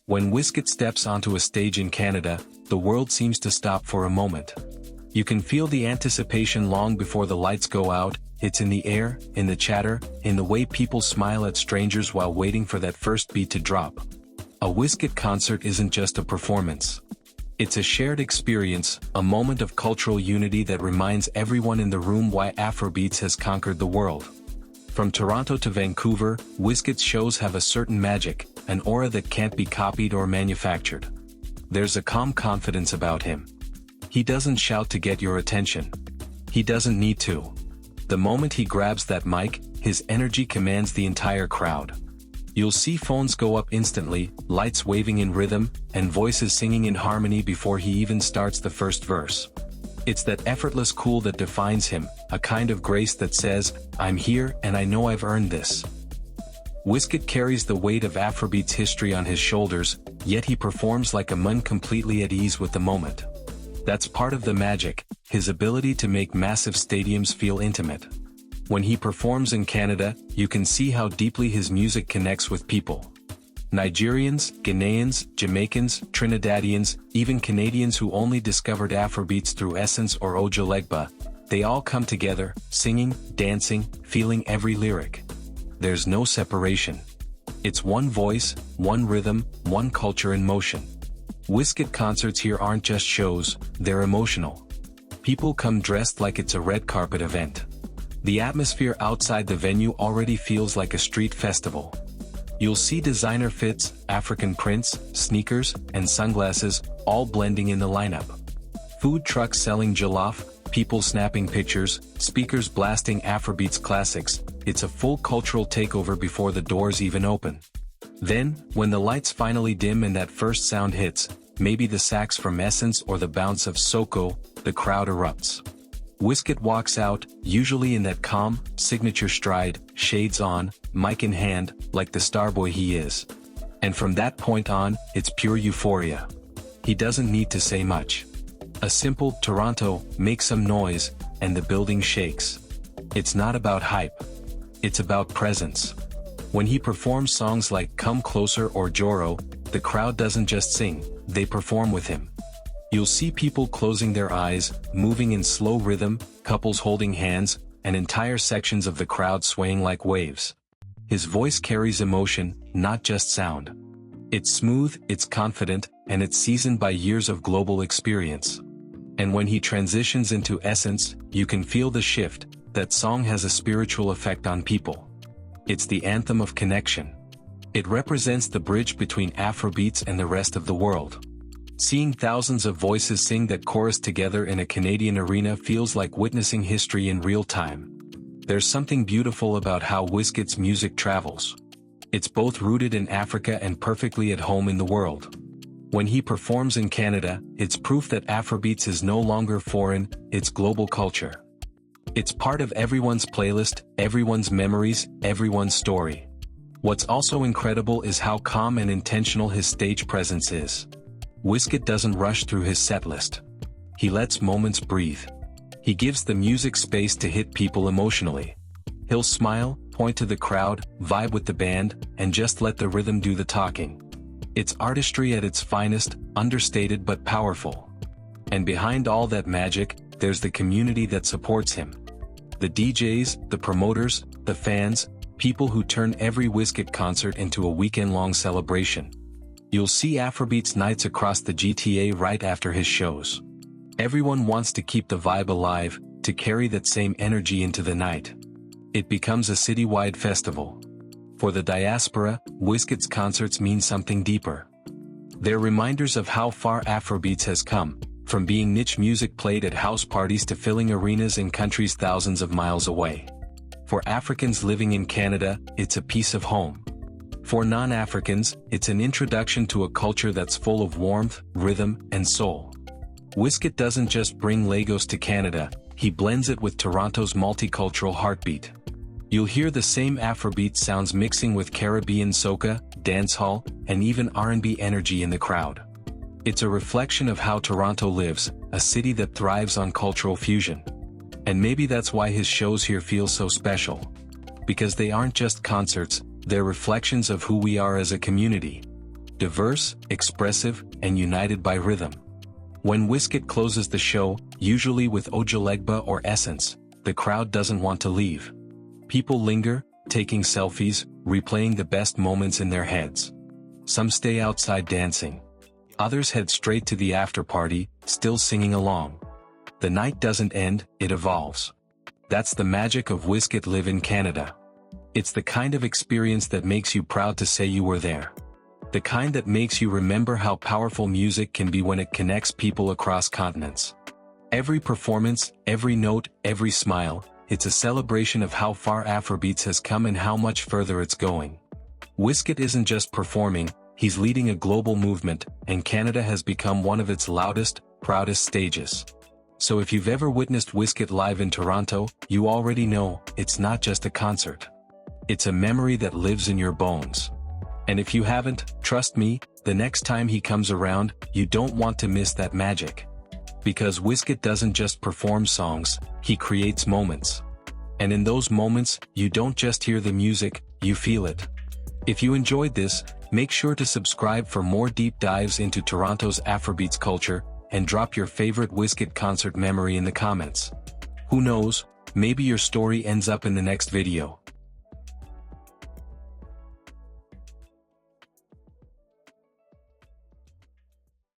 When Wizkid steps onto a stage in Canada, the world seems to stop for a moment. You can feel the anticipation long before the lights go out. It's in the air, in the chatter, in the way people smile at strangers while waiting for that first beat to drop. A Wizkid concert isn't just a performance. It's a shared experience, a moment of cultural unity that reminds everyone in the room why Afrobeats has conquered the world. From Toronto to Vancouver, Wizkid's shows have a certain magic, an aura that can't be copied or manufactured. There's a calm confidence about him. He doesn't shout to get your attention. He doesn't need to. The moment he grabs that mic, his energy commands the entire crowd. You'll see phones go up instantly, lights waving in rhythm, and voices singing in harmony before he even starts the first verse. It's that effortless cool that defines him, a kind of grace that says, "I'm here and I know I've earned this." Wizkid carries the weight of Afrobeats history on his shoulders, yet he performs like a man, completely at ease with the moment. That's part of the magic, his ability to make massive stadiums feel intimate. When he performs in Canada, you can see how deeply his music connects with people. Nigerians, Ghanaians, Jamaicans, Trinidadians, even Canadians who only discovered Afrobeats through Essence or Ojalegba, they all come together, singing, dancing, feeling every lyric. There's no separation. It's one voice, one rhythm, one culture in motion. Wizkid concerts here aren't just shows, they're emotional. People come dressed like it's a red carpet event. The atmosphere outside the venue already feels like a street festival. You'll see designer fits, African prints, sneakers, and sunglasses, all blending in the lineup. Food trucks selling jollof, people snapping pictures, speakers blasting Afrobeats classics. It's a full cultural takeover before the doors even open. Then, when the lights finally dim and that first sound hits, maybe the sax from Essence or the bounce of Soko, the crowd erupts. Wizkid walks out, usually in that calm, signature stride, shades on, mic in hand, like the Starboy he is. And from that point on, it's pure euphoria. He doesn't need to say much. A simple "Toronto, make some noise," and the building shakes. It's not about hype. It's about presence. When he performs songs like "Come Closer" or "Joro," the crowd doesn't just sing, they perform with him. You'll see people closing their eyes, moving in slow rhythm, couples holding hands, and entire sections of the crowd swaying like waves. His voice carries emotion, not just sound. It's smooth, it's confident, and it's seasoned by years of global experience. And when he transitions into Essence, you can feel the shift. That song has a spiritual effect on people. It's the anthem of connection. It represents the bridge between Afrobeats and the rest of the world. Seeing thousands of voices sing that chorus together in a Canadian arena feels like witnessing history in real time. There's something beautiful about how Wizkid's music travels. It's both rooted in Africa and perfectly at home in the world. When he performs in Canada, it's proof that Afrobeats is no longer foreign, it's global culture. It's part of everyone's playlist, everyone's memories, everyone's story. What's also incredible is how calm and intentional his stage presence is. Wizkid doesn't rush through his setlist. He lets moments breathe. He gives the music space to hit people emotionally. He'll smile, point to the crowd, vibe with the band, and just let the rhythm do the talking. It's artistry at its finest, understated but powerful. And behind all that magic, there's the community that supports him. The DJs, the promoters, the fans, people who turn every Wizkid concert into a weekend-long celebration. You'll see Afrobeats nights across the GTA right after his shows. Everyone wants to keep the vibe alive, to carry that same energy into the night. It becomes a citywide festival. For the diaspora, Wizkid's concerts mean something deeper. They're reminders of how far Afrobeats has come, from being niche music played at house parties to filling arenas in countries thousands of miles away. For Africans living in Canada, it's a piece of home. For non-Africans, it's an introduction to a culture that's full of warmth, rhythm, and soul. Wizkid doesn't just bring Lagos to Canada, he blends it with Toronto's multicultural heartbeat. You'll hear the same Afrobeat sounds mixing with Caribbean soca, dancehall, and even R&B energy in the crowd. It's a reflection of how Toronto lives, a city that thrives on cultural fusion. And maybe that's why his shows here feel so special. because they aren't just concerts, they're reflections of who we are as a community. Diverse, expressive, and united by rhythm. When Wizkid closes the show, usually with Ojulegba or Essence, the crowd doesn't want to leave. People linger, taking selfies, replaying the best moments in their heads. Some stay outside dancing. Others head straight to the after-party, still singing along. The night doesn't end, it evolves. That's the magic of Wizkid Live in Canada. It's the kind of experience that makes you proud to say you were there. The kind that makes you remember how powerful music can be when it connects people across continents. Every performance, every note, every smile, it's a celebration of how far Afrobeats has come and how much further it's going. Wizkid isn't just performing, he's leading a global movement, and Canada has become one of its loudest, proudest stages. So if you've ever witnessed Wizkid live in Toronto, you already know, it's not just a concert. It's a memory that lives in your bones. And if you haven't, trust me, the next time he comes around, you don't want to miss that magic. Because Wizkid doesn't just perform songs, he creates moments. And in those moments, you don't just hear the music, you feel it. If you enjoyed this, make sure to subscribe for more deep dives into Toronto's Afrobeats culture, and drop your favorite Wizkid concert memory in the comments. Who knows, maybe your story ends up in the next video.